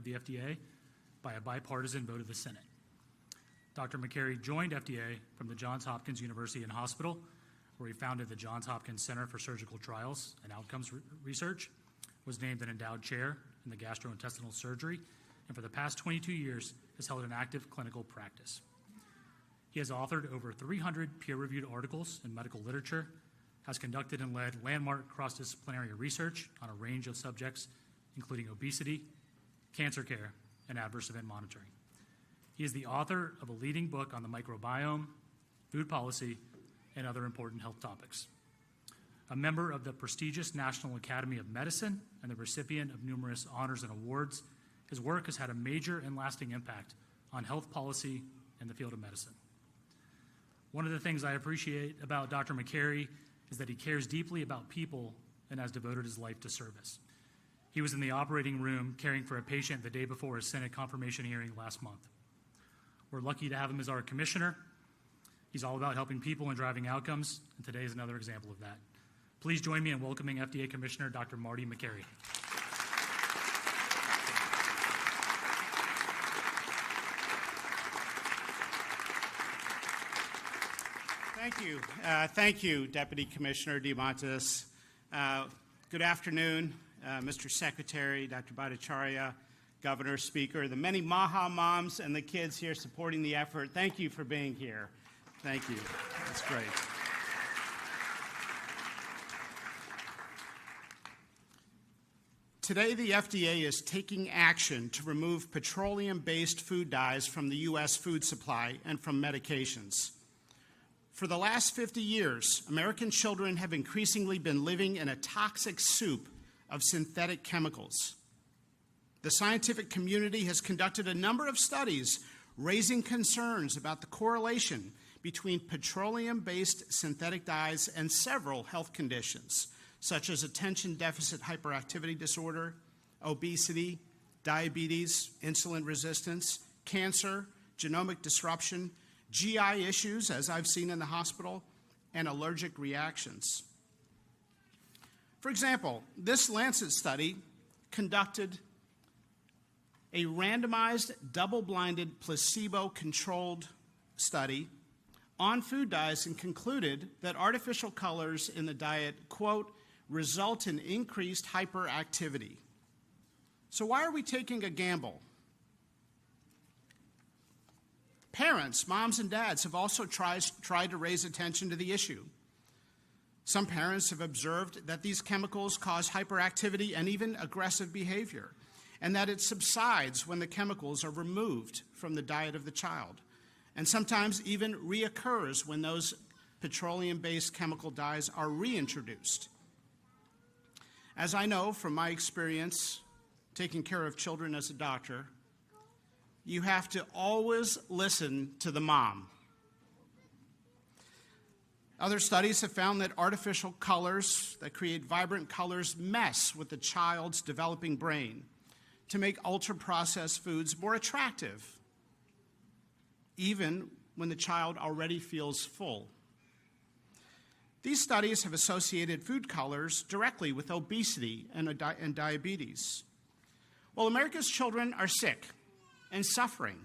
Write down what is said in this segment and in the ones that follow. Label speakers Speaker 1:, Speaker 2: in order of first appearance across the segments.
Speaker 1: of the FDA by a bipartisan vote of the Senate. Dr. Makary joined FDA from the Johns Hopkins University and Hospital, where he founded the Johns Hopkins Center for Surgical Trials and Outcomes Research, was named an endowed chair in the gastrointestinal surgery, and for the past 22 years has held an active clinical practice. He has authored over 300 peer-reviewed articles in medical literature, has conducted and led landmark cross-disciplinary research on a range of subjects, including obesity, cancer care, and adverse event monitoring. He is the author of a leading book on the microbiome, food policy, and other important health topics. A member of the prestigious National Academy of Medicine and the recipient of numerous honors and awards, his work has had a major and lasting impact on health policy and the field of medicine. One of the things I appreciate about Dr. Makary is that he cares deeply about people and has devoted his life to service. He was in the operating room caring for a patient the day before a Senate confirmation hearing last month. We're lucky to have him as our commissioner. He's all about helping people and driving outcomes, and today is another example of that. Please join me in welcoming FDA Commissioner Dr. Marty Makary.
Speaker 2: Thank you. Thank you, Deputy Commissioner DeMontis. Good afternoon, Mr. Secretary, Dr. Bhattacharya, Governor, Speaker, the many Maha moms and the kids here supporting the effort. Thank you for being here. Thank you. That's great. Today, the FDA is taking action to remove petroleum-based food dyes from the U.S. food supply and from medications. For the last 50 years, American children have increasingly been living in a toxic soup of synthetic chemicals. The scientific community has conducted a number of studies raising concerns about the correlation between petroleum-based synthetic dyes and several health conditions, such as attention deficit hyperactivity disorder, obesity, diabetes, insulin resistance, cancer, genomic disruption, GI issues, as I've seen in the hospital, and allergic reactions. For example, this Lancet study conducted a randomized, double-blinded, placebo-controlled study on food dyes and concluded that artificial colors in the diet, quote, result in increased hyperactivity. So why are we taking a gamble? Parents, moms and dads, have also tried to raise attention to the issue. Some parents have observed that these chemicals cause hyperactivity and even aggressive behavior, and that it subsides when the chemicals are removed from the diet of the child, and sometimes even reoccurs when those petroleum-based chemical dyes are reintroduced. As I know from my experience taking care of children as a doctor, you have to always listen to the mom. Other studies have found that artificial colors that create vibrant colors mess with the child's developing brain to make ultra-processed foods more attractive, even when the child already feels full. These studies have associated food colors directly with obesity and diabetes. Well, America's children are sick and suffering.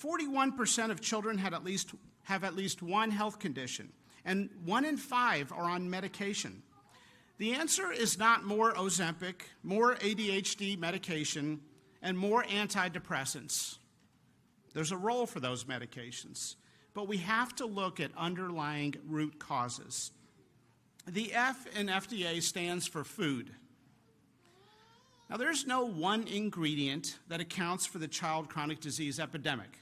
Speaker 2: 41% of children have at least one health condition, and 1 in 5 are on medication. The answer is not more Ozempic, more ADHD medication, and more antidepressants. There's a role for those medications, but we have to look at underlying root causes. The F in FDA stands for food. Now, there's no one ingredient that accounts for the child chronic disease epidemic.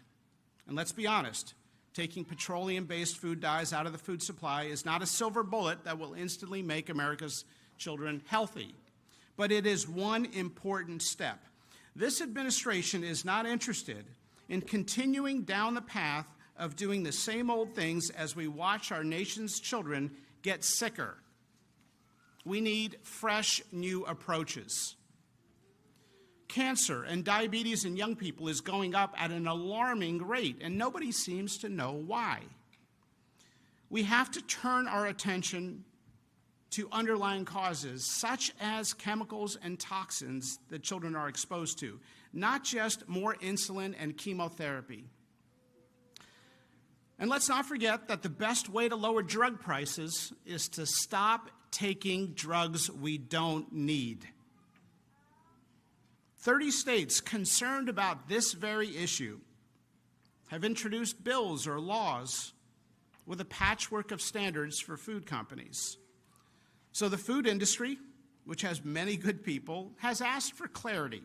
Speaker 2: And let's be honest, taking petroleum-based food dyes out of the food supply is not a silver bullet that will instantly make America's children healthy. But it is one important step. This administration is not interested in continuing down the path of doing the same old things as we watch our nation's children get sicker. We need fresh, new approaches. Cancer and diabetes in young people is going up at an alarming rate, and nobody seems to know why. We have to turn our attention to underlying causes, such as chemicals and toxins that children are exposed to, not just more insulin and chemotherapy. And let's not forget that the best way to lower drug prices is to stop taking drugs we don't need. 30 states concerned about this very issue have introduced bills or laws with a patchwork of standards for food companies. So the food industry, which has many good people, has asked for clarity.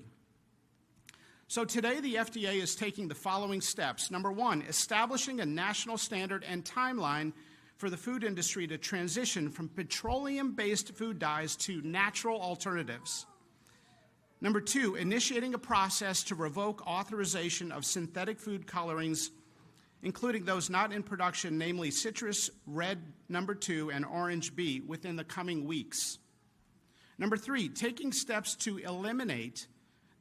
Speaker 2: So today the FDA is taking the following steps. Number one, establishing a national standard and timeline for the food industry to transition from petroleum-based food dyes to natural alternatives. Number two, initiating a process to revoke authorization of synthetic food colorings, including those not in production, namely citrus red number 2 and orange B, within the coming weeks. Number three, taking steps to eliminate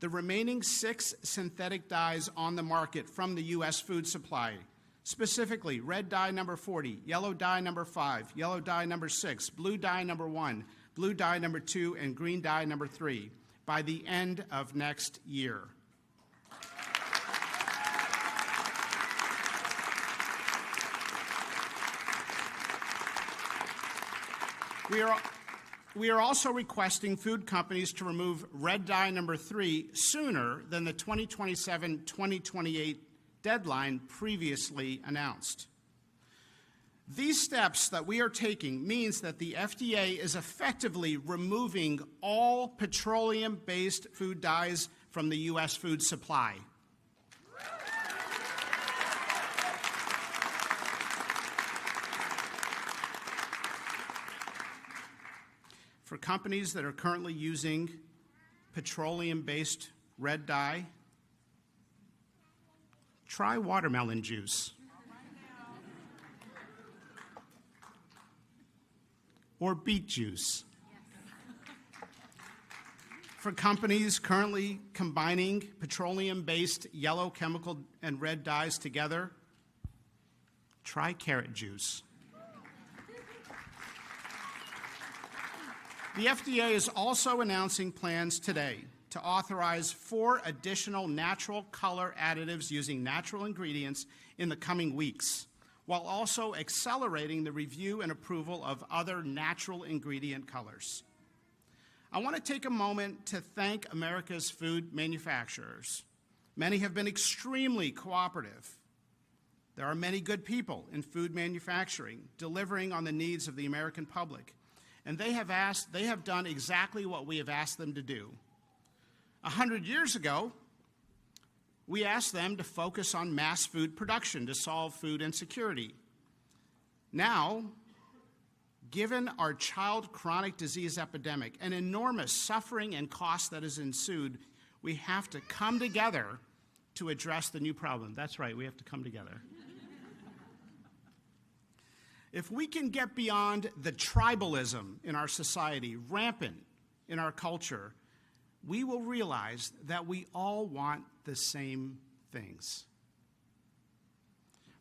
Speaker 2: the remaining 6 synthetic dyes on the market from the U.S. food supply, specifically red dye number 40, yellow dye number 5, yellow dye number 6, blue dye number 1, blue dye number 2, and green dye number 3 by the end of next year. We are also requesting food companies to remove red dye number 3 sooner than the 2027-2028 deadline previously announced. These steps that we are taking means that the FDA is effectively removing all petroleum-based food dyes from the U.S. food supply. For companies that are currently using petroleum-based red dye, try watermelon juice. Or beet juice. For companies currently combining petroleum-based yellow chemical and red dyes together, try carrot juice. The FDA is also announcing plans today to authorize 4 additional natural color additives using natural ingredients in the coming weeks, while also accelerating the review and approval of other natural ingredient colors. I want to take a moment to thank America's food manufacturers. Many have been extremely cooperative. There are many good people in food manufacturing delivering on the needs of the American public. And they have done exactly what we have asked them to do. 100 years ago, we asked them to focus on mass food production to solve food insecurity. Now, given our child chronic disease epidemic and enormous suffering and cost that has ensued, we have to come together to address the new problem. That's right, we have to come together. If we can get beyond the tribalism in our society, rampant in our culture, we will realize that we all want the same things.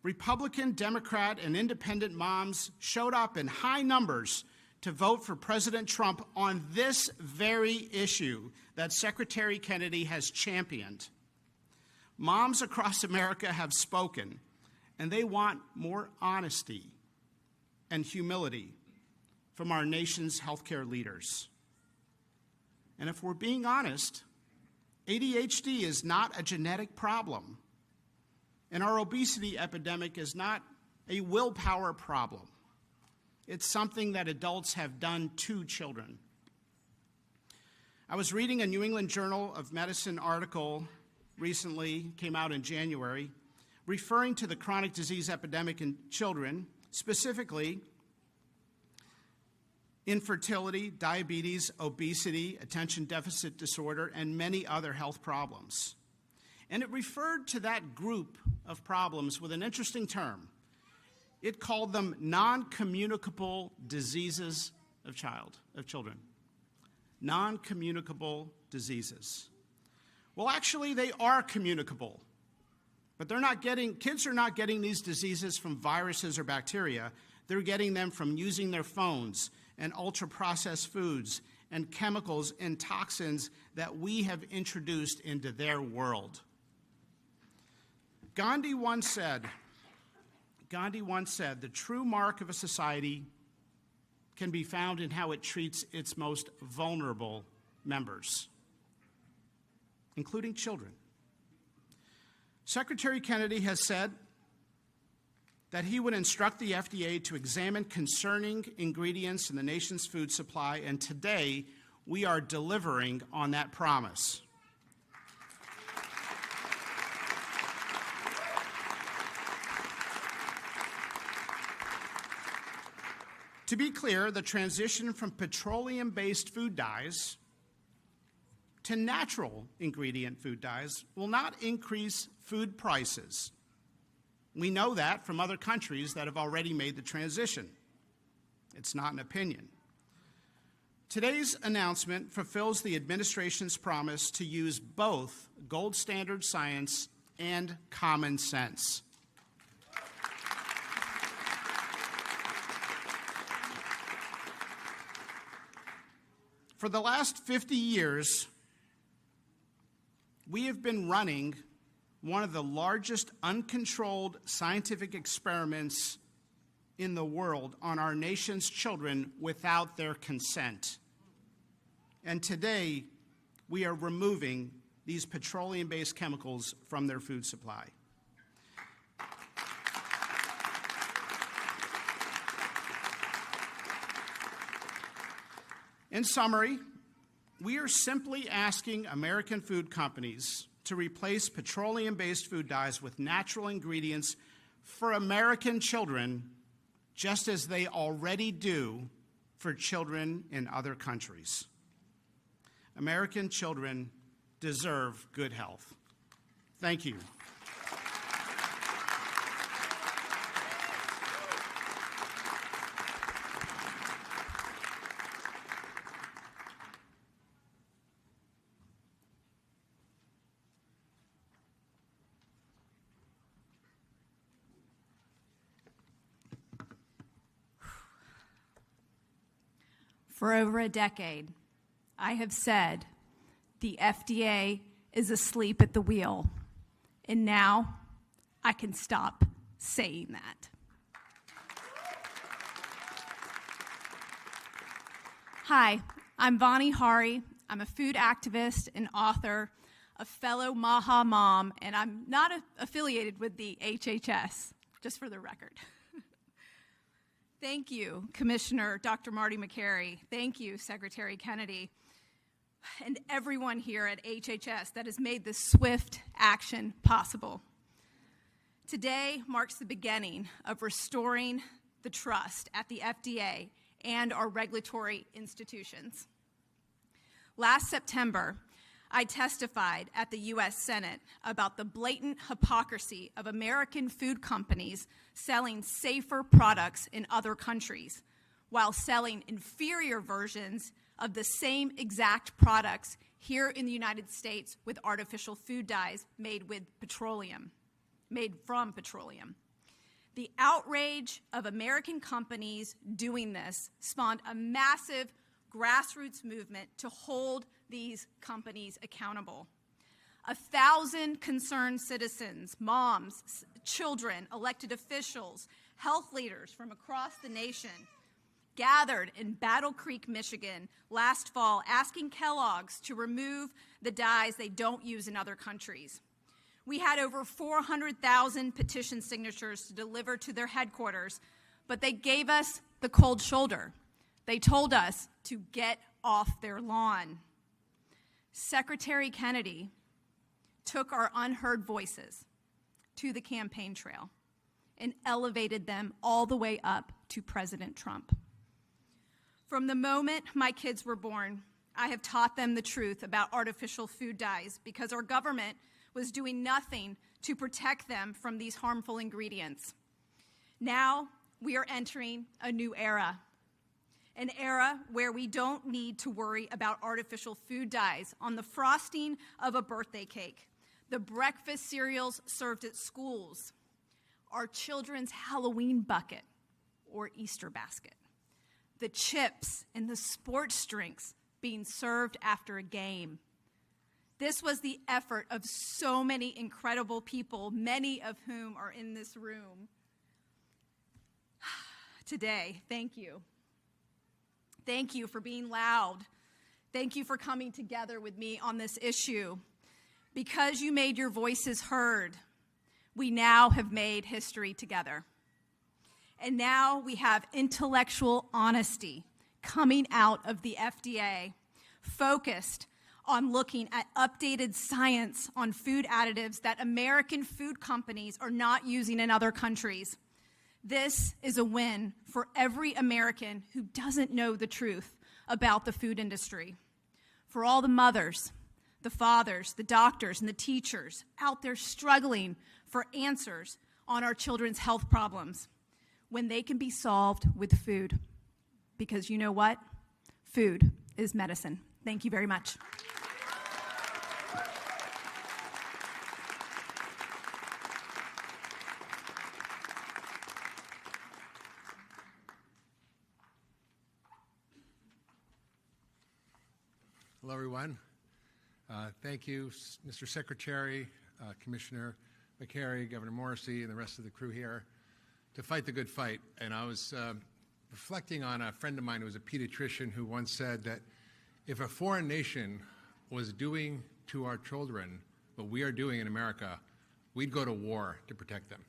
Speaker 2: Republican, Democrat, and independent moms showed up in high numbers to vote for President Trump on this very issue that Secretary Kennedy has championed. Moms across America have spoken, and they want more honesty and humility from our nation's healthcare leaders. And if we're being honest, ADHD is not a genetic problem, and our obesity epidemic is not a willpower problem. It's something that adults have done to children. I was reading a New England Journal of Medicine article recently, came out in January, referring to the chronic disease epidemic in children, specifically infertility, diabetes, obesity, attention deficit disorder, and many other health problems. And it referred to that group of problems with an interesting term. It called them non-communicable diseases of children. Non-communicable diseases. Well, actually, they are communicable. But kids are not getting these diseases from viruses or bacteria. They're getting them from using their phones and ultra-processed foods and chemicals and toxins that we have introduced into their world. Gandhi once said, the true mark of a society can be found in how it treats its most vulnerable members, including children. Secretary Kennedy has said that he would instruct the FDA to examine concerning ingredients in the nation's food supply, and today we are delivering on that promise. To be clear, the transition from petroleum-based food dyes to natural ingredient food dyes will not increase food prices. We know that from other countries that have already made the transition. It's not an opinion. Today's announcement fulfills the administration's promise to use both gold standard science and common sense. For the last 50 years, we have been running one of the largest uncontrolled scientific experiments in the world on our nation's children without their consent. And today, we are removing these petroleum-based chemicals from their food supply. In summary, we are simply asking American food companies to replace petroleum-based food dyes with natural ingredients for American children, just as they already do for children in other countries. American children deserve good health. Thank you.
Speaker 3: For over a decade, I have said the FDA is asleep at the wheel, and now I can stop saying that. Hi, I'm Vani Hari. I'm a food activist and author, a fellow MAHA mom, and I'm not affiliated with the HHS, just for the record. Thank you, Commissioner Dr. Marty Makary. Thank you, Secretary Kennedy, and everyone here at HHS that has made this swift action possible. Today marks the beginning of restoring the trust at the FDA and our regulatory institutions. Last September, I testified at the U.S. Senate about the blatant hypocrisy of American food companies selling safer products in other countries while selling inferior versions of the same exact products here in the United States with artificial food dyes made from petroleum. The outrage of American companies doing this spawned a massive grassroots movement to hold these companies accountable. 1,000 concerned citizens, moms, children, elected officials, health leaders from across the nation gathered in Battle Creek, Michigan last fall asking Kellogg's to remove the dyes they don't use in other countries. We had over 400,000 petition signatures to deliver to their headquarters, but they gave us the cold shoulder. They told us to get off their lawn. Secretary Kennedy took our unheard voices to the campaign trail and elevated them all the way up to President Trump. From the moment my kids were born, I have taught them the truth about artificial food dyes because our government was doing nothing to protect them from these harmful ingredients. Now we are entering a new era. An era where we don't need to worry about artificial food dyes on the frosting of a birthday cake, the breakfast cereals served at schools, our children's Halloween bucket or Easter basket, the chips and the sports drinks being served after a game. This was the effort of so many incredible people, many of whom are in this room today. Thank you. Thank you for being loud. Thank you for coming together with me on this issue. Because you made your voices heard, we now have made history together. And now we have intellectual honesty coming out of the FDA, focused on looking at updated science on food additives that American food companies are not using in other countries. This is a win for every American who doesn't know the truth about the food industry. For all the mothers, the fathers, the doctors, and the teachers out there struggling for answers on our children's health problems when they can be solved with food. Because you know what? Food is medicine. Thank you very much.
Speaker 4: Hello, everyone. Thank you, Mr. Secretary, Commissioner Makary, Governor Morrissey, and the rest of the crew here to fight the good fight. And I was reflecting on a friend of mine who was a pediatrician who once said that if a foreign nation was doing to our children what we are doing in America, we'd go to war to protect them.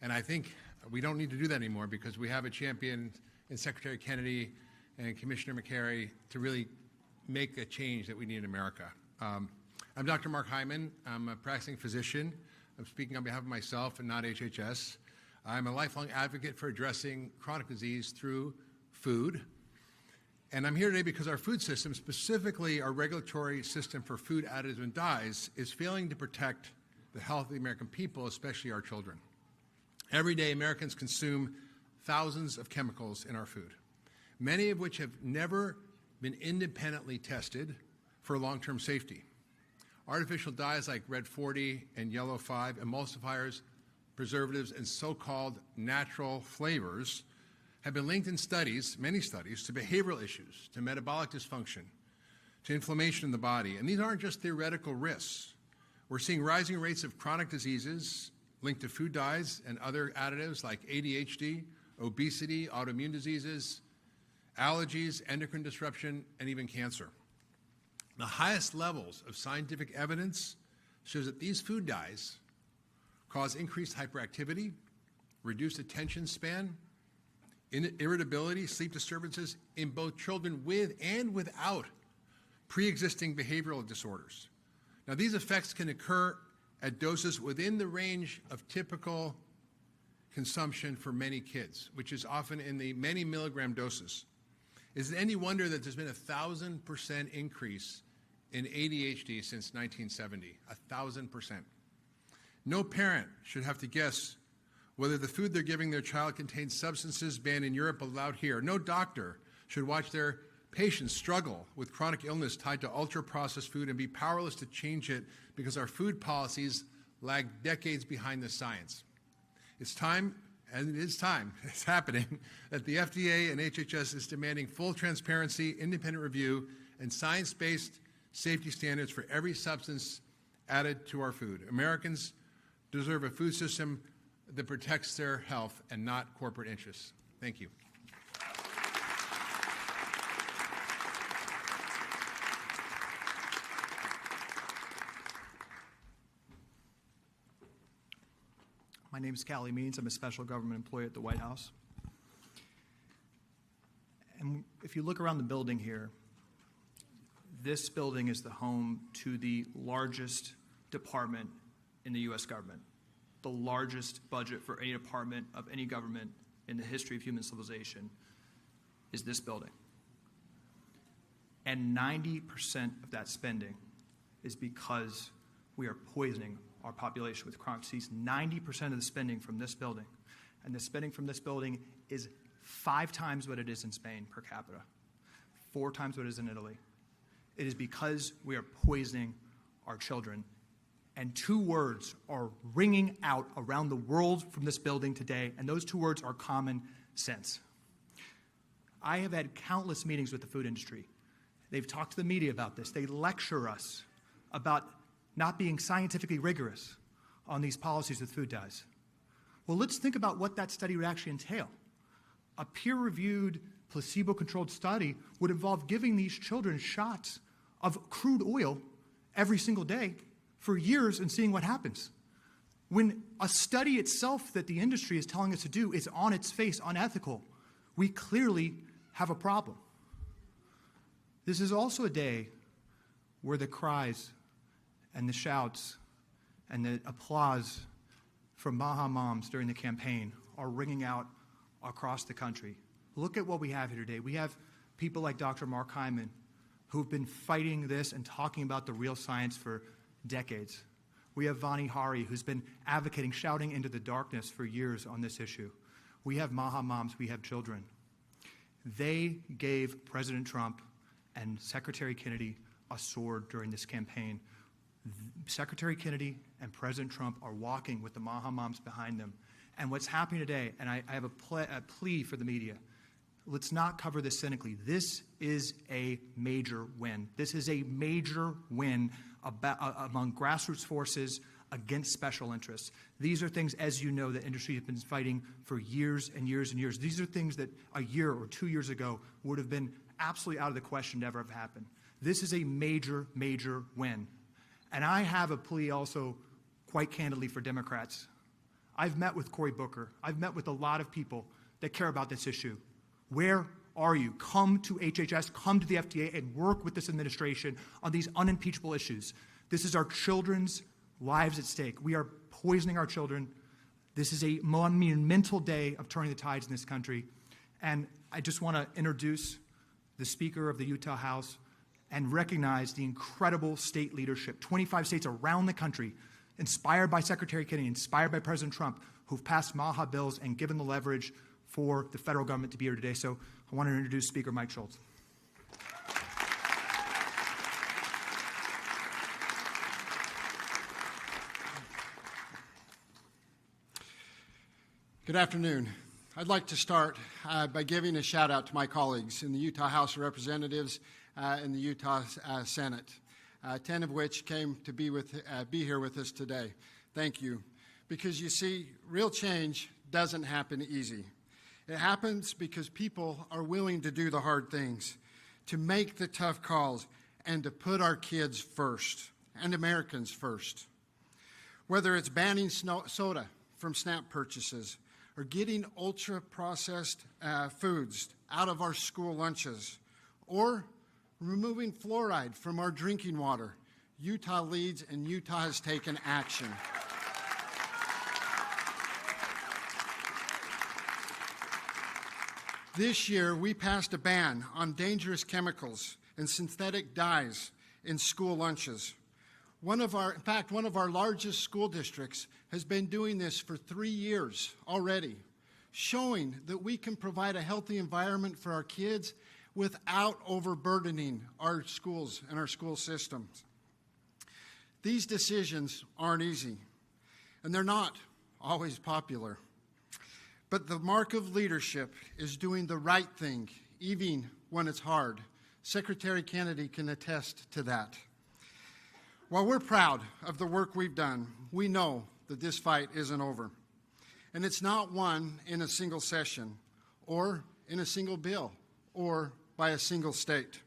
Speaker 4: And I think we don't need to do that anymore because we have a champion in Secretary Kennedy and Commissioner Makary to really make a change that we need in America. I'm Dr. Mark Hyman. I'm a practicing physician. I'm speaking on behalf of myself and not HHS. I'm a lifelong advocate for addressing chronic disease through food. And I'm here today because our food system, specifically our regulatory system for food additives and dyes, is failing to protect the health of the American people, especially our children. Every day, Americans consume thousands of chemicals in our food, many of which have never been independently tested for long-term safety. Artificial dyes like Red 40 and Yellow 5, emulsifiers, preservatives, and so-called natural flavors have been linked in studies, many studies, to behavioral issues, to metabolic dysfunction, to inflammation in the body. And these aren't just theoretical risks. We're seeing rising rates of chronic diseases linked to food dyes and other additives like ADHD, obesity, autoimmune diseases, allergies, endocrine disruption, and even cancer. The highest levels of scientific evidence shows that these food dyes cause increased hyperactivity, reduced attention span, irritability, sleep disturbances in both children with and without pre-existing behavioral disorders. Now, these effects can occur at doses within the range of typical consumption for many kids, which is often in the many milligram doses. Is it any wonder that there's been a 1,000% increase in ADHD since 1970? 1,000%. No parent should have to guess whether the food they're giving their child contains substances banned in Europe but allowed here. No doctor should watch their patients struggle with chronic illness tied to ultra-processed food and be powerless to change it because our food policies lag decades behind the science. It's time, and it is time, it's happening, that the FDA and HHS is demanding full transparency, independent review, and science-based safety standards for every substance added to our food. Americans deserve a food system that protects their health and not corporate interests. Thank you.
Speaker 5: My name is Callie Means. I'm a special government employee at the White House. And if you look around the building here, this building is the home to the largest department in the U.S. government, the largest budget for any department of any government in the history of human civilization is this building. And 90% of that spending is because we are poisoning our population with chronic disease. 90% of the spending from this building, and the spending from this building is 5 times what it is in Spain per capita, 4 times what it is in Italy. It is because we are poisoning our children. And 2 words are ringing out around the world from this building today, and those 2 words are common sense. I have had countless meetings with the food industry, They've talked to the media about this. They lecture us about not being scientifically rigorous on these policies with food dyes. Well, let's think about what that study would actually entail. A peer-reviewed, placebo-controlled study would involve giving these children shots of crude oil every single day for years and seeing what happens. When a study itself that the industry is telling us to do is on its face unethical, we clearly have a problem. This is also a day where the cries and the shouts and the applause from Maha moms during the campaign are ringing out across the country. Look at what we have here today. We have people like Dr. Mark Hyman who've been fighting this and talking about the real science for decades. We have Vani Hari, who's been advocating, shouting into the darkness for years on this issue. We have Maha moms, we have children. They gave President Trump and Secretary Kennedy a sword during this campaign. Secretary Kennedy and President Trump are walking with the Maha moms behind them. And what's happening today, and I have a plea for the media, let's not cover this cynically. This is a major win. This is a major win among grassroots forces against special interests. These are things, as you know, the industry has been fighting for years and years and years. These are things that a year or 2 years ago would have been absolutely out of the question to ever have happened. This is a major, major win. And I have a plea also, quite candidly, for Democrats. I've met with Cory Booker. I've met with a lot of people that care about this issue. Where are you? Come to HHS, come to the FDA, and work with this administration on these unimpeachable issues. This is our children's lives at stake. We are poisoning our children. This is a monumental day of turning the tides in this country. And I just want to introduce the Speaker of the Utah House and recognize the incredible state leadership. 25 states around the country, inspired by Secretary Kennedy, inspired by President Trump, who've passed Maha bills and given the leverage for the federal government to be here today. So I want to introduce Speaker Mike Schultz.
Speaker 6: Good afternoon. I'd like to start by giving a shout out to my colleagues in the Utah House of Representatives and the Utah Senate, 10 of which came to be here with us today. Thank you. Because you see, real change doesn't happen easy. It happens because people are willing to do the hard things, to make the tough calls, and to put our kids first and Americans first. Whether it's banning soda from SNAP purchases or getting ultra-processed foods out of our school lunches, or removing fluoride from our drinking water, Utah leads and Utah has taken action. This year, we passed a ban on dangerous chemicals and synthetic dyes in school lunches. In fact, one of our largest school districts has been doing this for 3 years already, showing that we can provide a healthy environment for our kids without overburdening our schools and our school systems. These decisions aren't easy, and they're not always popular. But the mark of leadership is doing the right thing, even when it's hard. Secretary Kennedy can attest to that. While we're proud of the work we've done, we know that this fight isn't over. And it's not won in a single session, or in a single bill, or by a single state.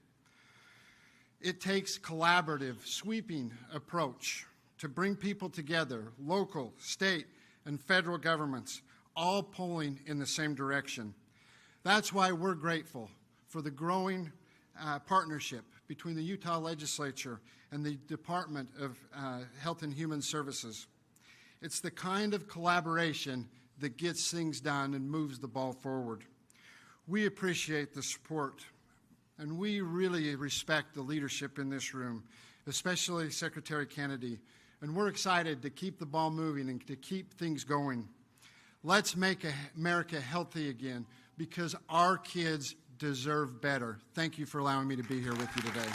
Speaker 6: It takes collaborative, sweeping approach to bring people together, local, state, and federal governments, all pulling in the same direction. That's why we're grateful for the growing partnership between the Utah Legislature and the Department of Health and Human Services. It's the kind of collaboration that gets things done and moves the ball forward. We appreciate the support, and we really respect the leadership in this room, especially Secretary Kennedy, and we're excited to keep the ball moving and to keep things going. Let's make America healthy again, because our kids deserve better. Thank you for allowing me to be here with you today.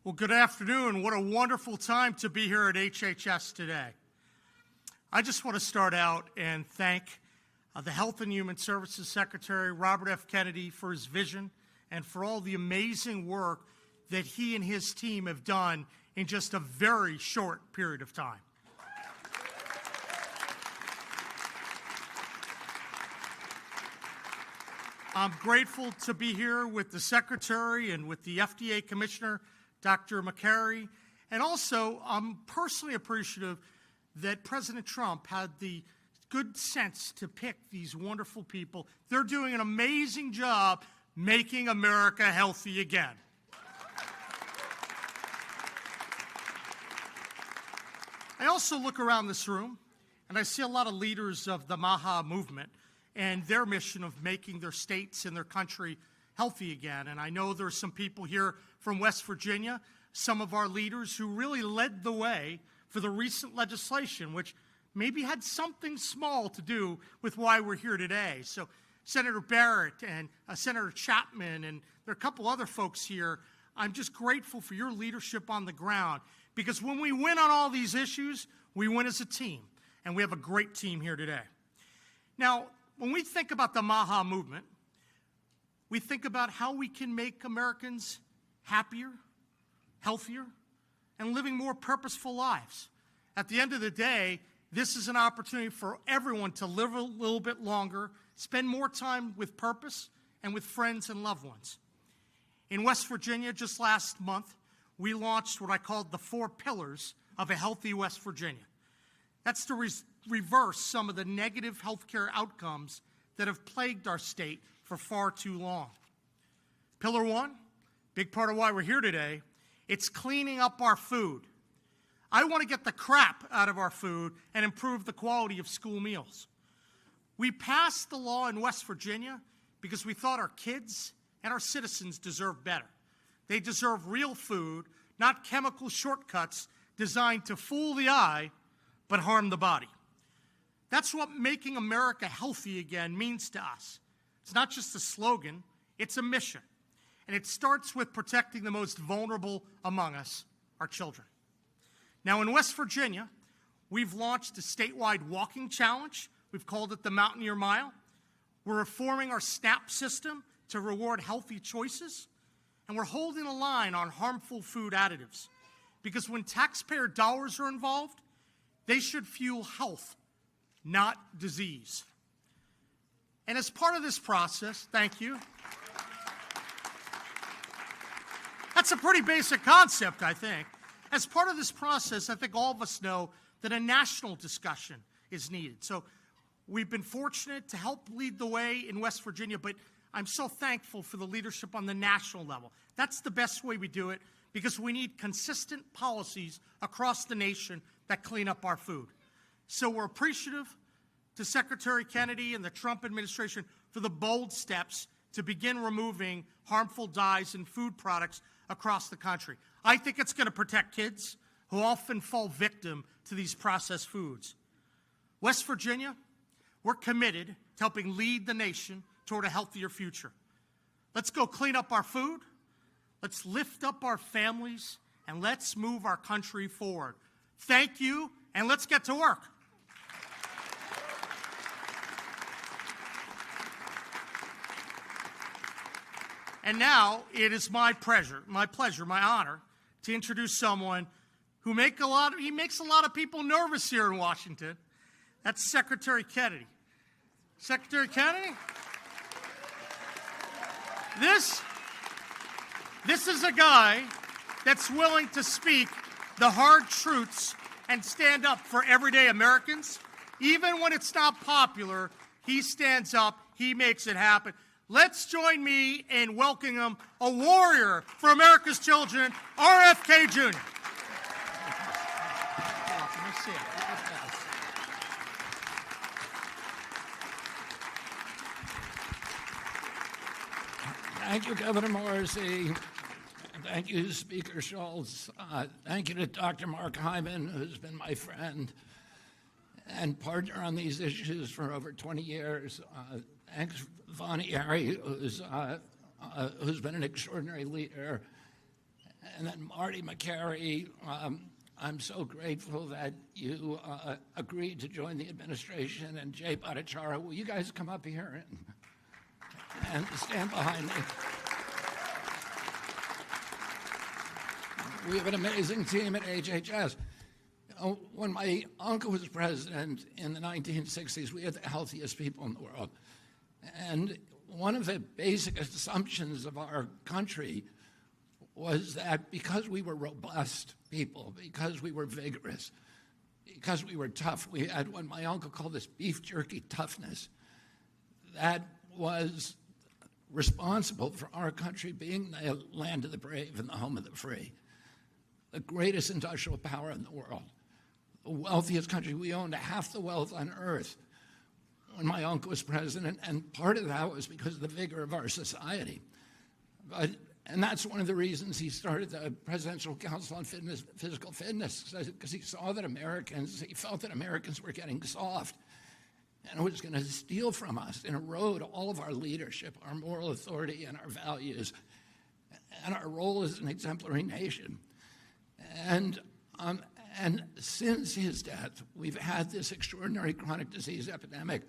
Speaker 7: Well, good afternoon. What a wonderful time to be here at HHS today. I just want to start out and thank the Health and Human Services Secretary, Robert F. Kennedy, for his vision and for all the amazing work that he and his team have done in just a very short period of time. I'm grateful to be here with the Secretary and with the FDA Commissioner, Dr. Makary, and also I'm personally appreciative that President Trump had the good sense to pick these wonderful people. They're doing an amazing job making America healthy again. I also look around this room, and I see a lot of leaders of the MAHA movement and their mission of making their states and their country healthy again. And I know there are some people here from West Virginia, some of our leaders who really led the way for the recent legislation, which maybe had something small to do with why we're here today. So Senator Barrett and Senator Chapman, and there are a couple other folks here. I'm just grateful for your leadership on the ground, because when we win on all these issues, we win as a team, and we have a great team here today. Now, when we think about the MAHA movement, we think about how we can make Americans happier, healthier, and living more purposeful lives. At the end of the day, this is an opportunity for everyone to live a little bit longer, spend more time with purpose and with friends and loved ones. In West Virginia, just last month, we launched what I called the 4 pillars of a healthy West Virginia. That's to reverse some of the negative healthcare outcomes that have plagued our state for far too long. Pillar 1, big part of why we're here today, it's cleaning up our food. I want to get the crap out of our food and improve the quality of school meals. We passed the law in West Virginia because we thought our kids and our citizens deserve better. They deserve real food, not chemical shortcuts designed to fool the eye but harm the body. That's what making America healthy again means to us. It's not just a slogan, it's a mission. And it starts with protecting the most vulnerable among us, our children. Now, in West Virginia, we've launched a statewide walking challenge. We've called it the Mountaineer Mile. We're reforming our SNAP system to reward healthy choices. And we're holding a line on harmful food additives. Because when taxpayer dollars are involved, they should fuel health, not disease. And as part of this process, thank you. That's a pretty basic concept, I think. As part of this process, I think all of us know that a national discussion is needed. So we've been fortunate to help lead the way in West Virginia, but I'm so thankful for the leadership on the national level. That's the best way we do it, because we need consistent policies across the nation that clean up our food. So we're appreciative to Secretary Kennedy and the Trump administration for the bold steps to begin removing harmful dyes in food products across the country. I think it's going to protect kids who often fall victim to these processed foods. West Virginia, we're committed to helping lead the nation toward a healthier future. Let's go clean up our food, let's lift up our families, and let's move our country forward. Thank you, and let's get to work. And now it is my pleasure, my honor, to introduce someone who makes a lot of people nervous here in Washington. That's Secretary Kennedy. Secretary Kennedy? This is a guy that's willing to speak the hard truths and stand up for everyday Americans. Even when it's not popular, he stands up, he makes it happen. Let's join me in welcoming him, a warrior for America's children, RFK Jr.
Speaker 8: Thank you, Governor Morrissey. Thank you, Speaker Schultz. Thank you to Dr. Mark Hyman, who's been my friend and partner on these issues for over 20 years. Thanks, Vonnie Harry, who's been an extraordinary leader. And then Marty Makary, I'm so grateful that you agreed to join the administration. And Jay Bhattacharya, will you guys come up here and stand behind me? We have an amazing team at HHS. When my uncle was president in the 1960s, we had the healthiest people in the world. And one of the basic assumptions of our country was that because we were robust people, because we were vigorous, because we were tough, we had what my uncle called this beef jerky toughness, that was responsible for our country being the land of the brave and the home of the free, the greatest industrial power in the world, the wealthiest country. We owned half the wealth on earth when my uncle was president, and part of that was because of the vigor of our society. And that's one of the reasons he started the Presidential Council on Physical Fitness, because he saw that he felt that Americans were getting soft, and it was going to steal from us and erode all of our leadership, our moral authority, and our values, and our role as an exemplary nation. And since his death, we've had this extraordinary chronic disease epidemic.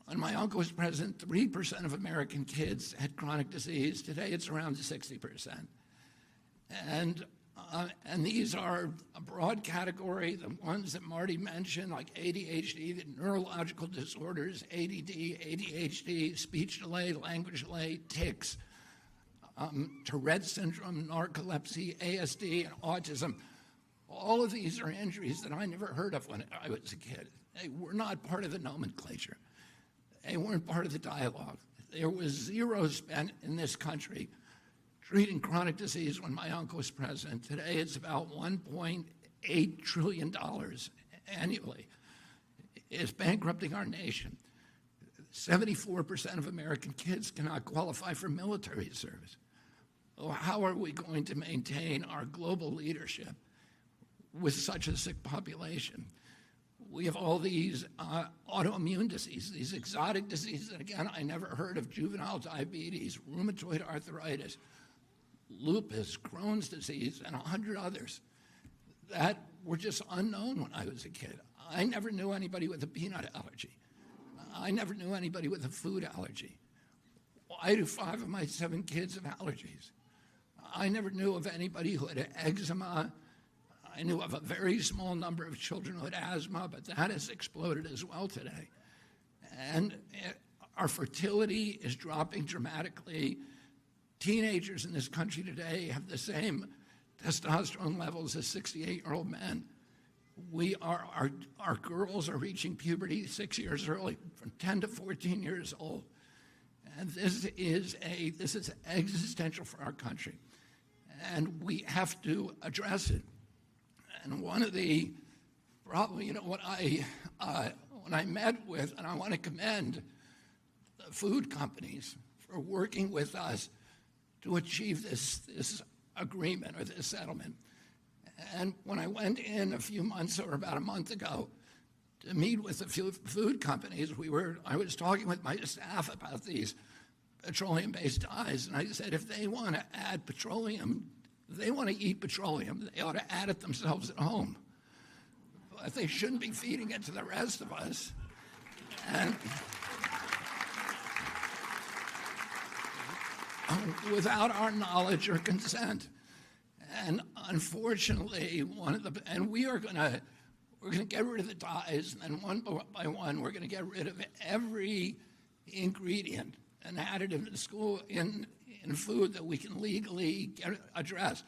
Speaker 8: When my uncle was president, 3% of American kids had chronic disease. Today, it's around 60%. And these are a broad category, the ones that Marty mentioned, like ADHD, the neurological disorders, ADD, ADHD, speech delay, language delay, tics, Tourette syndrome, narcolepsy, ASD, and autism. All of these are injuries that I never heard of when I was a kid. They were not part of the nomenclature. They weren't part of the dialogue. There was zero spent in this country treating chronic disease when my uncle was president. Today, it's about $1.8 trillion annually. It's bankrupting our nation. 74% of American kids cannot qualify for military service. Oh, how are we going to maintain our global leadership with such a sick population? We have all these autoimmune diseases, these exotic diseases. And again, I never heard of juvenile diabetes, rheumatoid arthritis, lupus, Crohn's disease, and 100 others that were just unknown when I was a kid. I never knew anybody with a peanut allergy. I never knew anybody with a food allergy. Why do 5 of my 7 kids have allergies? I never knew of anybody who had eczema. I knew of a very small number of children who had asthma, but that has exploded as well today. And our fertility is dropping dramatically. Teenagers in this country today have the same testosterone levels as 68-year-old men. Our girls are reaching puberty 6 years early, from 10 to 14 years old. And this is existential for our country. And we have to address it. And one of the probably, when I met with, and I want to commend the food companies for working with us to achieve this agreement or this settlement. And when I went in a few months or about a month ago to meet with the food companies, I was talking with my staff about these petroleum-based dyes, and I said, if they want to add petroleum, if they want to eat petroleum, they ought to add it themselves at home. But they shouldn't be feeding it to the rest of us. And without our knowledge or consent. And unfortunately, we're going to get rid of the dyes, and then one by one, we're going to get rid of every ingredient and additive in food that we can legally address.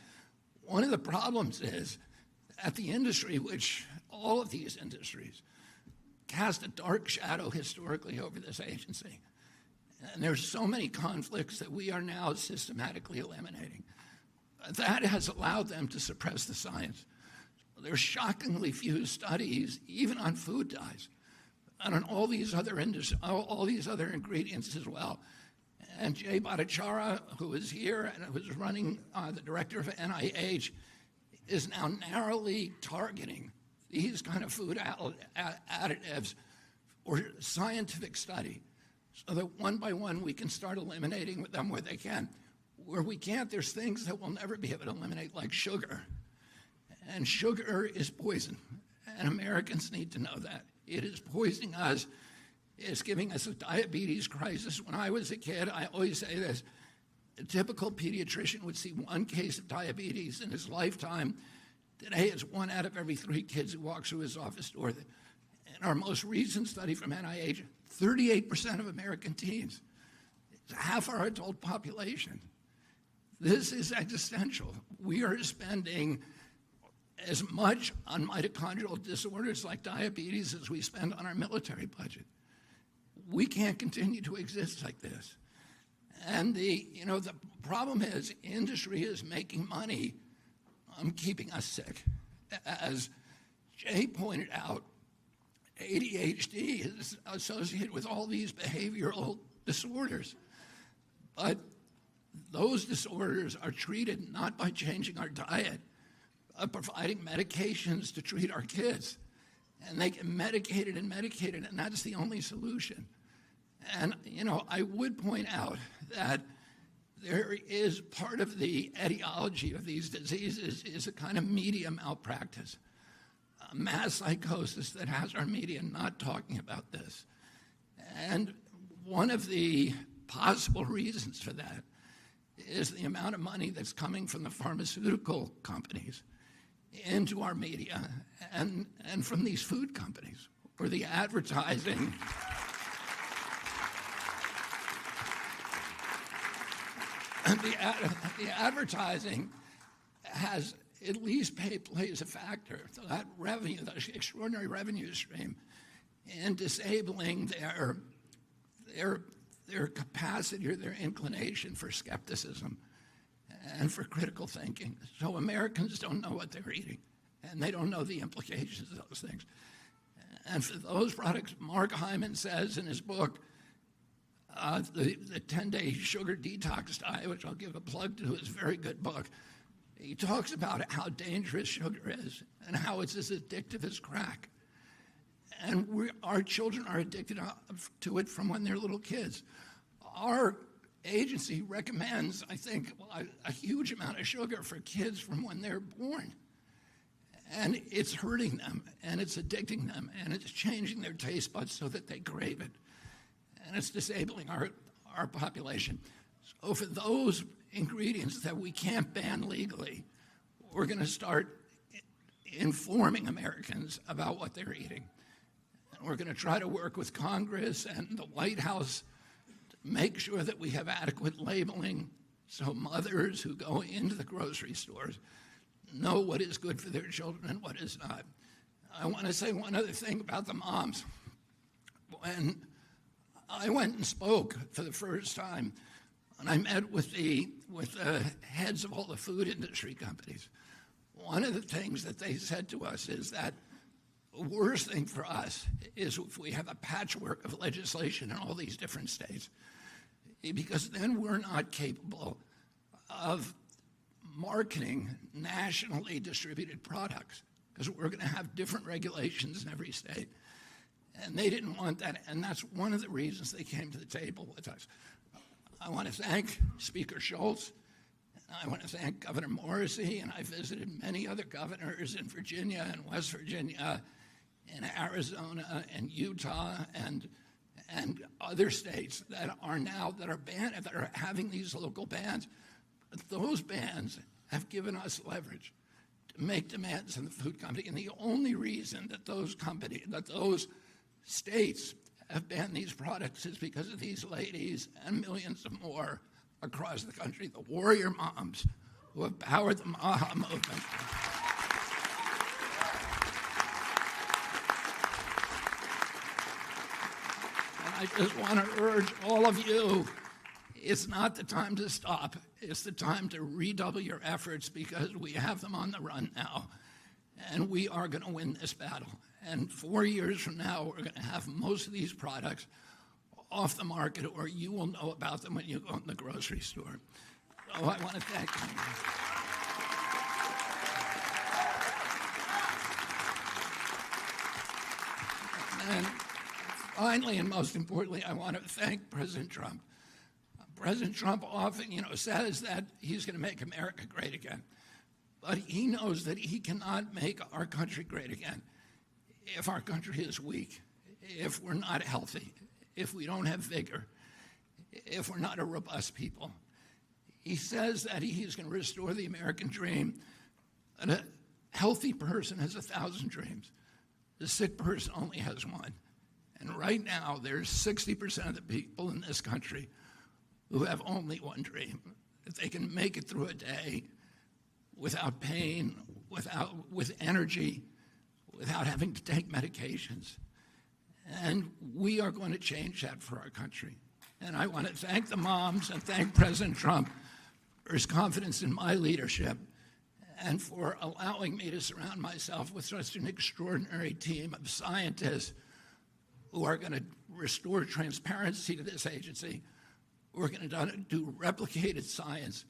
Speaker 8: One of the problems is that the industry, which all of these industries, cast a dark shadow historically over this agency. And there's so many conflicts that we are now systematically eliminating. That has allowed them to suppress the science. There's shockingly few studies, even on food dyes, and on all these other ingredients as well. And Jay Bhattacharya, who is here and who is running the director of NIH, is now narrowly targeting these kind of food additives for scientific study, so that one by one we can start eliminating them where they can. Where we can't, there's things that we'll never be able to eliminate, like sugar. And sugar is poison, and Americans need to know that. It is poisoning us. It's giving us a diabetes crisis. When I was a kid, I always say this, a typical pediatrician would see one case of diabetes in his lifetime. Today, it's 1 out of every 3 kids who walks through his office door. In our most recent study from NIH, 38% of American teens, it's half our adult population. This is existential. We are spending as much on mitochondrial disorders like diabetes as we spend on our military budget. We can't continue to exist like this. And the problem is industry is making money on keeping us sick. As Jay pointed out, ADHD is associated with all these behavioral disorders. But those disorders are treated not by changing our diet, but providing medications to treat our kids. And they get medicated, and that's the only solution. And, I would point out that there is part of the etiology of these diseases is a kind of media malpractice, a mass psychosis that has our media not talking about this. And one of the possible reasons for that is the amount of money that's coming from the pharmaceutical companies into our media and from these food companies, where the advertising the advertising has at least plays a factor. So that revenue, that extraordinary revenue stream, in disabling their capacity or their inclination for skepticism and for critical thinking. So Americans don't know what they're eating, and they don't know the implications of those things. And for those products, Mark Hyman says in his book, the 10-day sugar detox diet, which I'll give a plug to, is a very good book. He talks about how dangerous sugar is and how it's as addictive as crack. And our children are addicted to it from when they're little kids. Our agency recommends, I think, a huge amount of sugar for kids from when they're born. And it's hurting them, and it's addicting them, and it's changing their taste buds so that they crave it. And it's disabling our population. So for those ingredients that we can't ban legally, we're going to start informing Americans about what they're eating. And we're going to try to work with Congress and the White House to make sure that we have adequate labeling so mothers who go into the grocery stores know what is good for their children and what is not. I want to say one other thing about the moms. When I went and spoke for the first time, and I met with the heads of all the food industry companies, one of the things that they said to us is that the worst thing for us is if we have a patchwork of legislation in all these different states, because then we're not capable of marketing nationally distributed products, because we're going to have different regulations in every state. And they didn't want that, and that's one of the reasons they came to the table with us. I want to thank Speaker Schultz. I want to thank Governor Morrissey, and I visited many other governors in Virginia and West Virginia, in Arizona and Utah and other states that are banned, that are having these local bans. But those bans have given us leverage to make demands on the food company, and the only reason that those states have banned these products is because of these ladies and millions of more across the country, the warrior moms who have powered the MAHA movement. And I just want to urge all of you, it's not the time to stop. It's the time to redouble your efforts, because we have them on the run now, and we are going to win this battle. And 4 years from now, we're going to have most of these products off the market, or you will know about them when you go in the grocery store. So I want to thank you. And finally, and most importantly, I want to thank President Trump. President Trump often, says that he's going to make America great again. But he knows that he cannot make our country great again if our country is weak, if we're not healthy, if we don't have vigor, if we're not a robust people. He says that he's going to restore the American dream. And a healthy person has 1,000 dreams. The sick person only has one. And right now, there's 60% of the people in this country who have only one dream. If they can make it through a day without pain, with energy, without having to take medications. And we are going to change that for our country. And I want to thank the moms and thank President Trump for his confidence in my leadership and for allowing me to surround myself with such an extraordinary team of scientists who are going to restore transparency to this agency, who are going to do replicated science,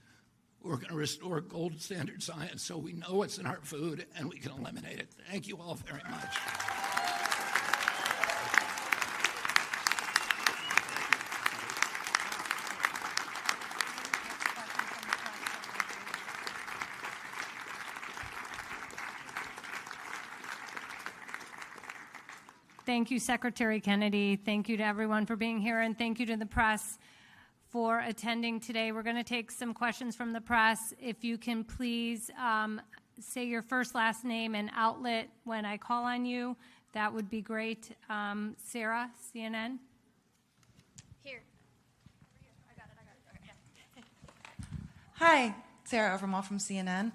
Speaker 8: who are going to restore gold standard science so we know what's in our food and we can eliminate it. Thank you all very much.
Speaker 9: Thank you, Secretary Kennedy. Thank you to everyone for being here, and thank you to the press for attending today. We're going to take some questions from the press. If you can please say your first, last name, and outlet when I call on you, that would be great. Sarah, CNN.
Speaker 10: Here. I got it. Yeah. Hi. Sarah Overmall from CNN.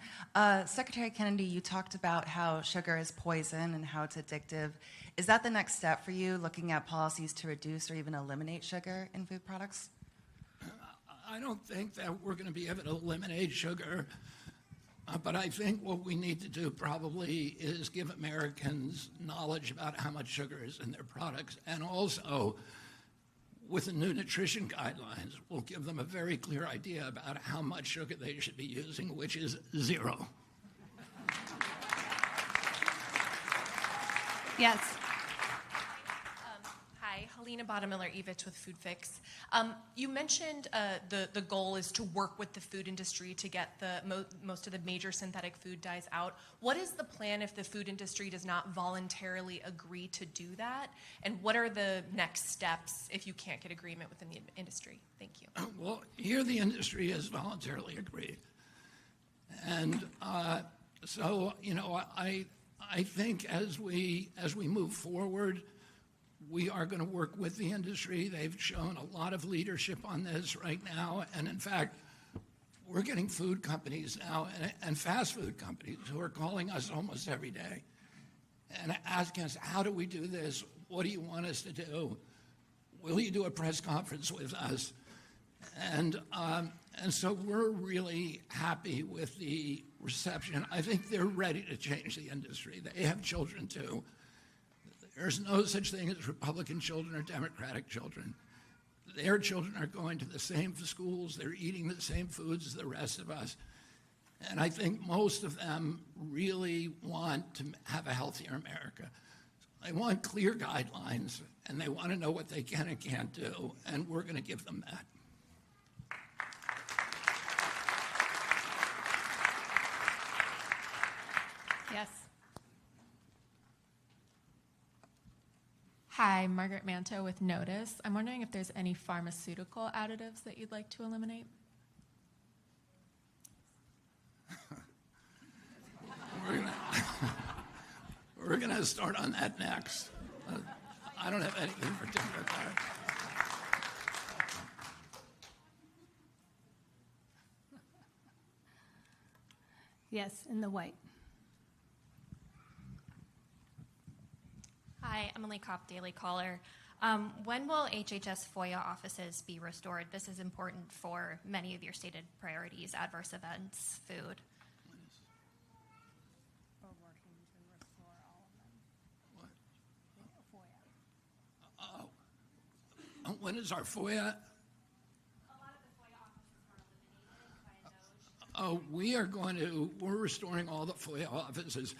Speaker 10: Secretary Kennedy, you talked about how sugar is poison and how it's addictive. Is that the next step for you, looking at policies to reduce or even eliminate sugar in food products?
Speaker 8: I don't think that we're going to be able to eliminate sugar, but I think what we need to do probably is give Americans knowledge about how much sugar is in their products, and also with the new nutrition guidelines, we'll give them a very clear idea about how much sugar they should be using, which is 0.
Speaker 9: Yes.
Speaker 11: Hi, Helena Bottomiller-Evich with Food Fix. You mentioned the goal is to work with the food industry to get most of the major synthetic food dyes out. What is the plan if the food industry does not voluntarily agree to do that? And what are the next steps if you can't get agreement within the industry? Thank you.
Speaker 8: Well, here the industry has voluntarily agreed. And so, I think as we move forward, we are going to work with the industry. They've shown a lot of leadership on this right now. And in fact, we're getting food companies now and fast food companies who are calling us almost every day and asking us, how do we do this? What do you want us to do? Will you do a press conference with us? And so we're really happy with the reception. I think they're ready to change the industry. They have children too. There's no such thing as Republican children or Democratic children. Their children are going to the same schools. They're eating the same foods as the rest of us. And I think most of them really want to have a healthier America. They want clear guidelines, and they want to know what they can and can't do, and we're going to give them that.
Speaker 9: Yes.
Speaker 12: Hi, Margaret Manto with Notice. I'm wondering if there's any pharmaceutical additives that you'd like to eliminate?
Speaker 8: We're gonna start on that next. I don't have anything particular there.
Speaker 9: Yes, in the white.
Speaker 13: Hi, Emily Kopp, Daily Caller. When will HHS FOIA offices be restored? This is important for many of your stated priorities, adverse events, food.
Speaker 9: We're working to restore all of them.
Speaker 8: What? FOIA. When is our FOIA?
Speaker 13: A lot of the FOIA offices are eliminated by those.
Speaker 8: We're restoring all the FOIA offices.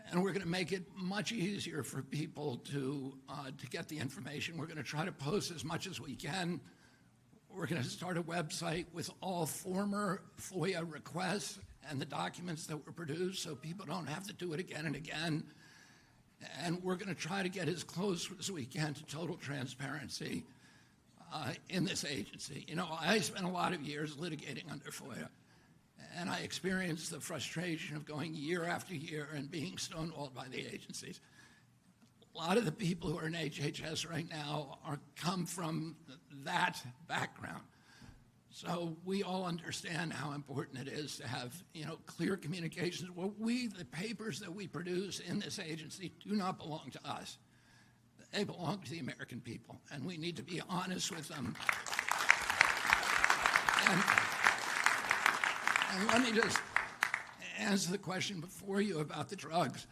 Speaker 8: And we're going to make it much easier for people to get the information. We're going to try to post as much as we can. We're going to start a website with all former FOIA requests and the documents that were produced so people don't have to do it again and again. And we're going to try to get as close as we can to total transparency in this agency. You know, I spent a lot of years litigating under FOIA, and I experienced the frustration of going year after year and being stonewalled by the agencies. A lot of the people who are in HHS right now come from that background. So we all understand how important it is to have, you know, clear communications. Well, the papers that we produce in this agency do not belong to us. They belong to the American people, and we need to be honest with them. And let me just answer the question before you about the drugs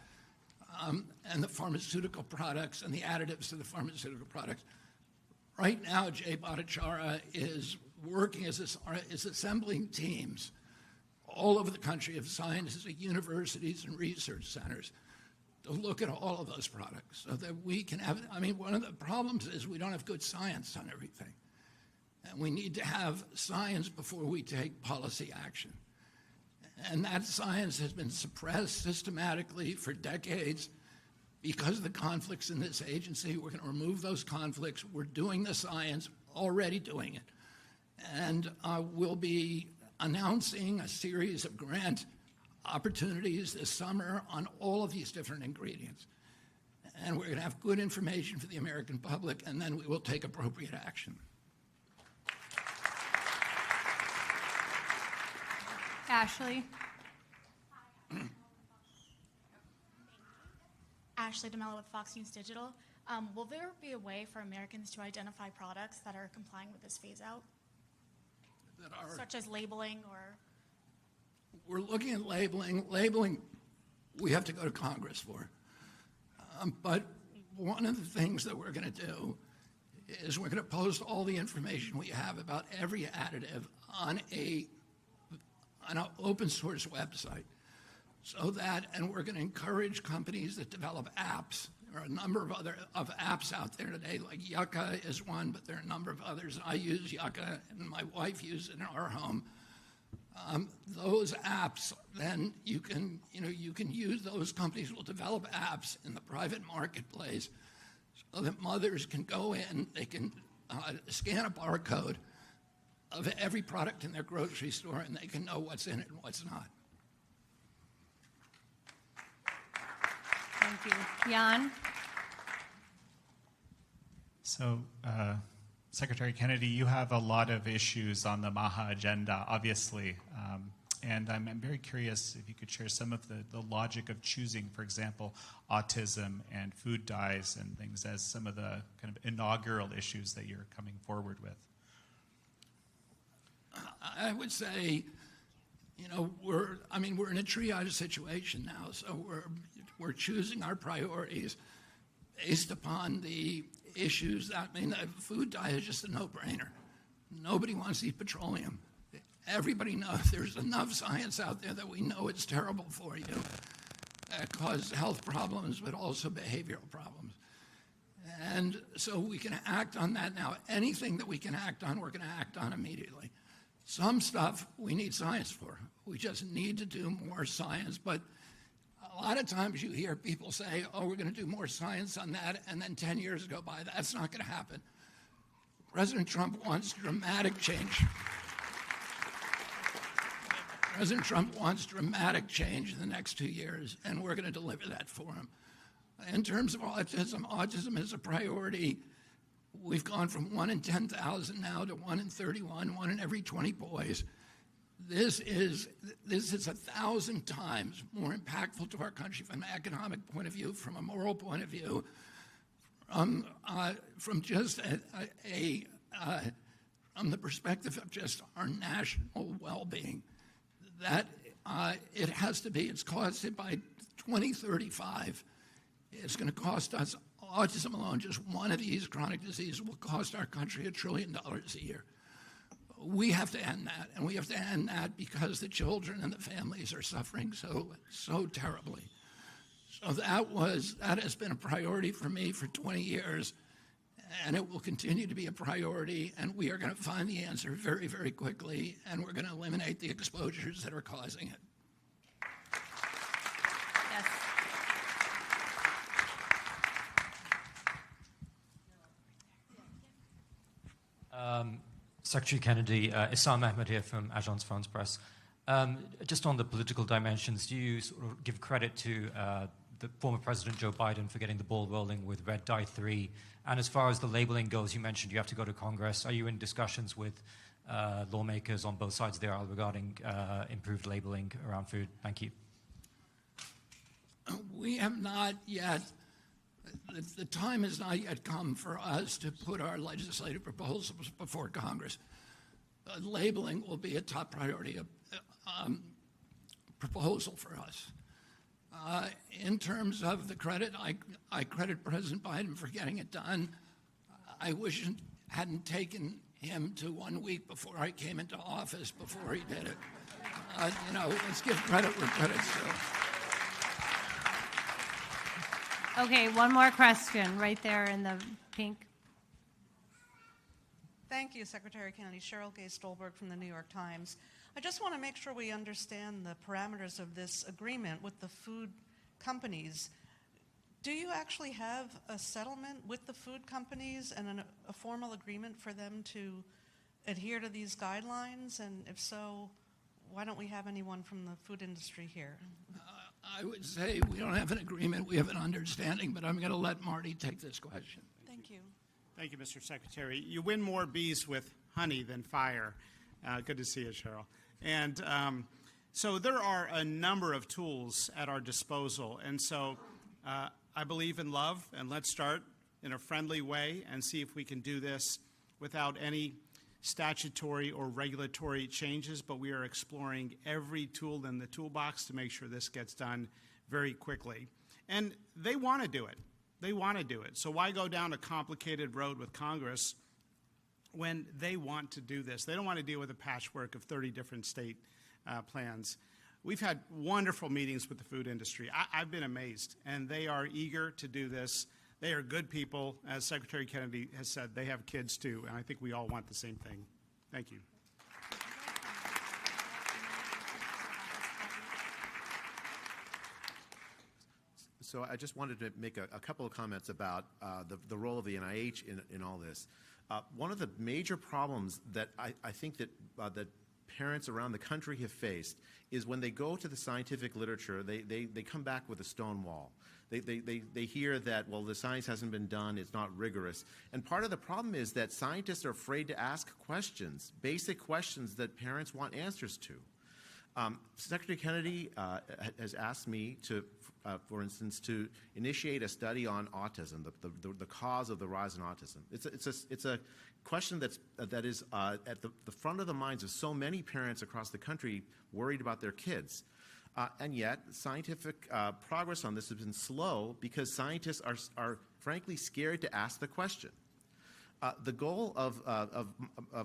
Speaker 8: and the pharmaceutical products and the additives to the pharmaceutical products. Right now, Jay Bhattacharya is working is assembling teams all over the country of scientists at universities and research centers to look at all of those products so that we can have, I mean, one of the problems is we don't have good science on everything. And we need to have science before we take policy action. And that science has been suppressed systematically for decades because of the conflicts in this agency. We're going to remove those conflicts. We're doing the science, already doing it. And we'll be announcing a series of grant opportunities this summer on all of these different ingredients. And we're going to have good information for the American public, and then we will take appropriate action.
Speaker 9: Ashley.
Speaker 14: Ashley DeMello with Fox News Digital. Will there be a way for Americans to identify products that are complying with this phase-out? Such as labeling or?
Speaker 8: We're looking at labeling. Labeling, we have to go to Congress for. But one of the things that we're going to do is we're going to post all the information we have about every additive on an open source website. So that, and we're going to encourage companies that develop apps. There are a number of other apps out there today, like Yucca is one, but there are a number of others. I use Yucca, and my wife uses it in our home. Those apps, then you can use, those companies will develop apps in the private marketplace so that mothers can go in, they can scan a barcode of every product in their grocery store, and they can know what's in it and what's not.
Speaker 9: Thank you. Jan?
Speaker 15: So, Secretary Kennedy, you have a lot of issues on the MAHA agenda, obviously, and I'm very curious if you could share some of the logic of choosing, for example, autism and food dyes and things as some of the kind of inaugural issues that you're coming forward with.
Speaker 8: I would say, you know, we're in a triage situation now, so we're choosing our priorities based upon the issues. I mean, the food dye is just a no-brainer. Nobody wants to eat petroleum. Everybody knows there's enough science out there that we know it's terrible for you. It causes health problems, but also behavioral problems. And so we can act on that now. Anything that we can act on, we're going to act on immediately. Some stuff we need science for. We just need to do more science. But a lot of times you hear people say, oh, we're going to do more science on that, and then 10 years go by. That's not going to happen. President Trump wants dramatic change. President Trump wants dramatic change in the next 2 years, and we're going to deliver that for him. In terms of autism is a priority. We've gone from 1 in 10,000 now to 1 in 31, 1 in every 20 boys. This is 1,000 times more impactful to our country from an economic point of view, from a moral point of view, from just from the perspective of just our national well-being. That it has to be. It's costed by 2035. It's going to cost us, autism alone, just one of these chronic diseases will cost our country $1 trillion a year. We have to end that, and we have to end that because the children and the families are suffering so terribly. So that has been a priority for me for 20 years, and it will continue to be a priority, and we are going to find the answer very, very quickly, and we're going to eliminate the exposures that are causing it.
Speaker 3: Yes.
Speaker 16: Secretary Kennedy, Issam Ahmed here from Agence France Presse. Just on the political dimensions, do you sort of give credit to the former President Joe Biden for getting the ball rolling with Red Dye 3? And as far as the labeling goes, you mentioned you have to go to Congress. Are you in discussions with lawmakers on both sides of the aisle regarding improved labeling around food? Thank you.
Speaker 8: We have not yet. The time has not yet come for us to put our legislative proposals before Congress. Labeling will be a top priority proposal for us. In terms of the credit, I credit President Biden for getting it done. I wish it hadn't taken him to 1 week before I came into office before he did it. Let's give credit where credit's due.
Speaker 9: Okay, one more question right there in the pink.
Speaker 17: Thank you, Secretary Kennedy. Cheryl Gay Stolberg from the New York Times. I just want to make sure we understand the parameters of this agreement with the food companies. Do you actually have a settlement with the food companies and a formal agreement for them to adhere to these guidelines? And if so, why don't we have anyone from the food industry here?
Speaker 8: I would say we don't have an agreement, we have an understanding, but I'm going to let Marty take this question.
Speaker 17: Thank you.
Speaker 2: Thank you, Mr. Secretary. You win more bees with honey than fire. Good to see you, Cheryl. And so there are a number of tools at our disposal. And so I believe in love, and let's start in a friendly way and see if we can do this without any statutory or regulatory changes, but we are exploring every tool in the toolbox to make sure this gets done very quickly. And they want to do it. They want to do it. So why go down a complicated road with Congress when they want to do this? They don't want to deal with a patchwork of 30 different state plans. We've had wonderful meetings with the food industry. I've been amazed, and they are eager to do this. They are good people. As Secretary Kennedy has said, they have kids too, and I think we all want the same thing. Thank you.
Speaker 18: So I just wanted to make a couple of comments about the role of the NIH in all this. One of the major problems that I think that parents around the country have faced is when they go to the scientific literature, they come back with a stone wall. They hear that, well, the science hasn't been done, it's not rigorous. And part of the problem is that scientists are afraid to ask questions, basic questions that parents want answers to. Secretary Kennedy has asked me to, for instance, to initiate a study on autism, the cause of the rise in autism. It's a question that is at the front of the minds of so many parents across the country worried about their kids. And yet, scientific progress on this has been slow because scientists are frankly scared to ask the question. The goal of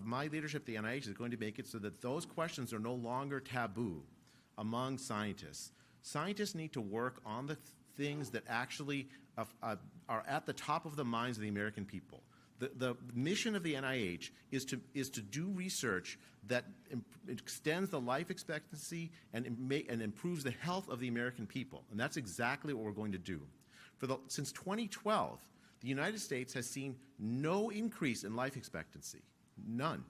Speaker 18: my leadership at the NIH is going to make it so that those questions are no longer taboo among scientists. Scientists need to work on the things that actually are at the top of the minds of the American people. The mission of the NIH is to do research that extends the life expectancy and improves the health of the American people. And that's exactly what we're going to do. Since 2012, the United States has seen no increase in life expectancy, none.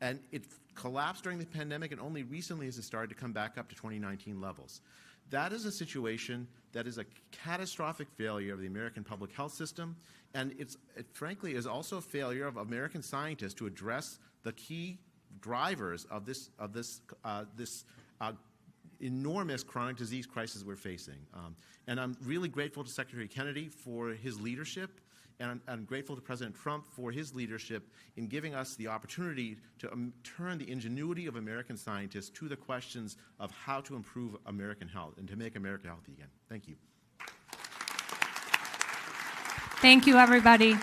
Speaker 18: And it collapsed during the pandemic, and only recently has it started to come back up to 2019 levels. That is a situation that is a catastrophic failure of the American public health system, and it frankly is also a failure of American scientists to address the key drivers of this enormous chronic disease crisis we're facing. And I'm really grateful to Secretary Kennedy for his leadership, and I'm grateful to President Trump for his leadership in giving us the opportunity to turn the ingenuity of American scientists to the questions of how to improve American health and to make America healthy again. Thank you.
Speaker 9: Thank you, everybody.